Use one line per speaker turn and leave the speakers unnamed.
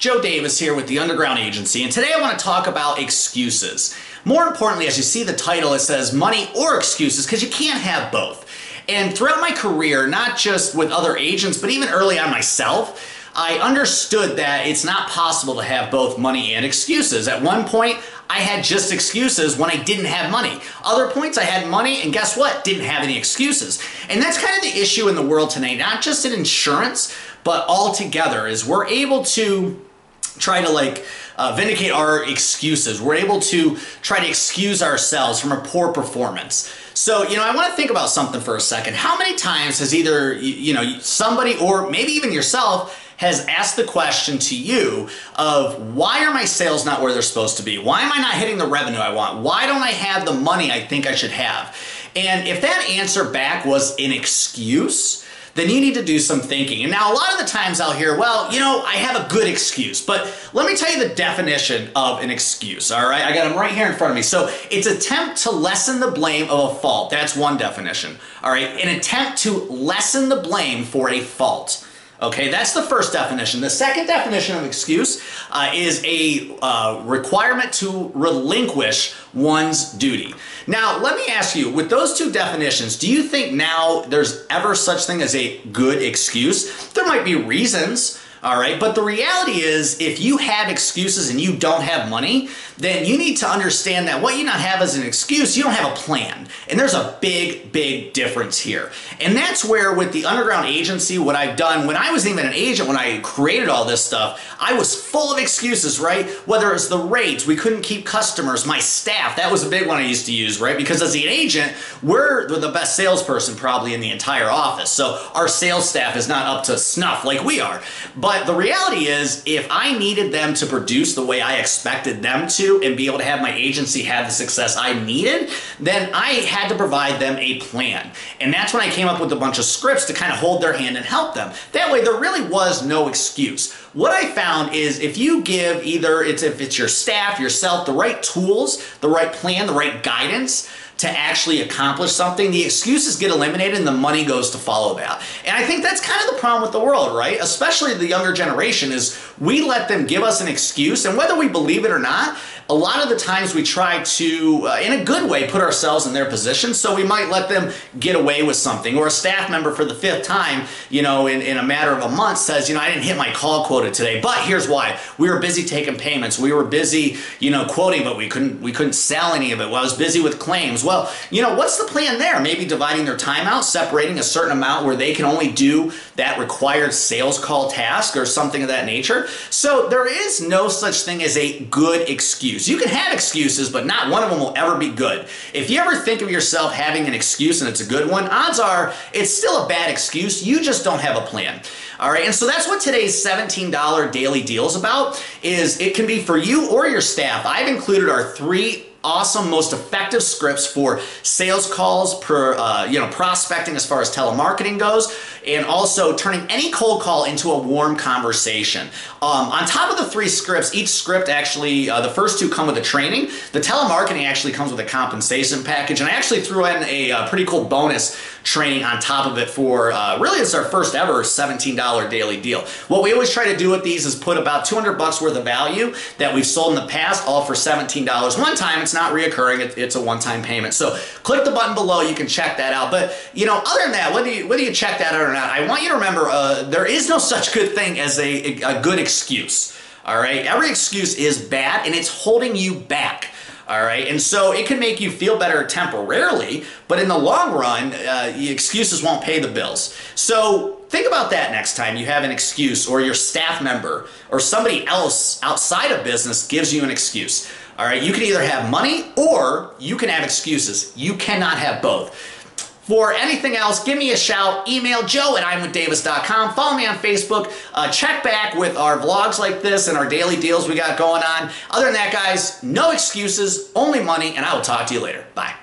Joe Davis here with the Underground Agency, and today I want to talk about excuses. More importantly, as you see the title, it says money or excuses, because you can't have both. And throughout my career, not just with other agents, but even early on myself, I understood that it's not possible to have both money and excuses. At one point, I had just excuses when I didn't have money. Other points, I had money, and guess what? Didn't have any excuses. And that's kind of the issue in the world today, not just in insurance, but altogether, is we're able to try to vindicate our excuses. We're able to try to excuse ourselves from a poor performance. So, I want to think about something for a second. How many times has either, somebody or maybe even yourself has asked the question to you of, why are my sales not where they're supposed to be? Why am I not hitting the revenue I want? Why don't I have the money I think I should have? And if that answer back was an excuse, then you need to do some thinking. And now a lot of the times I'll hear, well, I have a good excuse, but let me tell you the definition of an excuse, all right? I got them right here in front of me. So it's attempt to lessen the blame of a fault. That's one definition, all right? An attempt to lessen the blame for a fault. Okay, that's the first definition. The second definition of excuse is a requirement to relinquish one's duty. Now, let me ask you, with those two definitions, do you think now there's ever such thing as a good excuse? There might be reasons, all right, but the reality is, if you have excuses and you don't have money, then you need to understand that what you not have as an excuse, you don't have a plan. And there's a big, big difference here. And that's where, with the Underground Agency, what I've done, when I was even an agent, when I created all this stuff, I was full of excuses, right? Whether it's the rates, we couldn't keep customers, my staff, that was a big one I used to use, right? Because as an agent, we're the best salesperson probably in the entire office. So our sales staff is not up to snuff like we are. But the reality is, if I needed them to produce the way I expected them to and be able to have my agency have the success I needed, then I had to provide them a plan. And that's when I came up with a bunch of scripts to kind of hold their hand and help them. That way, there really was no excuse. What I found is, if you give if it's your staff, yourself, the right tools, the right plan, the right guidance to actually accomplish something, the excuses get eliminated and the money goes to follow that. And I think that's kind of the problem with the world, right? Especially the younger generation, is we let them give us an excuse, and whether we believe it or not, a lot of the times we try to, in a good way, put ourselves in their position. So we might let them get away with something. Or a staff member for the 5th time, in a matter of a month says, I didn't hit my call quota today, but here's why. We were busy taking payments. We were busy, quoting, but we couldn't sell any of it. Well, I was busy with claims. Well, what's the plan there? Maybe dividing their time out, separating a certain amount where they can only do that required sales call task or something of that nature. So there is no such thing as a good excuse. You can have excuses, but not one of them will ever be good. If you ever think of yourself having an excuse and it's a good one, odds are it's still a bad excuse. You just don't have a plan. All right, and so that's what today's $17 daily deal is about. It can be for you or your staff. I've included our 3 awesome, most effective scripts for sales calls, prospecting as far as telemarketing goes, and also turning any cold call into a warm conversation. On top of the 3 scripts, each script actually, the first 2 come with a training. The telemarketing actually comes with a compensation package, and I actually threw in a pretty cool bonus training on top of it for, really it's our first ever $17 daily deal. What we always try to do with these is put about $200 worth of value that we've sold in the past, all for $17 one time. It's not reoccurring, it's a one-time payment. So click the button below, you can check that out. But other than that, whether you check that out or not, I want you to remember there is no such good thing as a good excuse. All right, every excuse is bad and it's holding you back. All right, and so it can make you feel better temporarily, but in the long run, excuses won't pay the bills. So think about that next time you have an excuse, or your staff member or somebody else outside of business gives you an excuse. All right, you can either have money or you can have excuses. You cannot have both. For anything else, give me a shout. Email joe@imwithdavis.com. Follow me on Facebook. Check back with our vlogs like this and our daily deals we got going on. Other than that, guys, no excuses, only money, and I will talk to you later. Bye.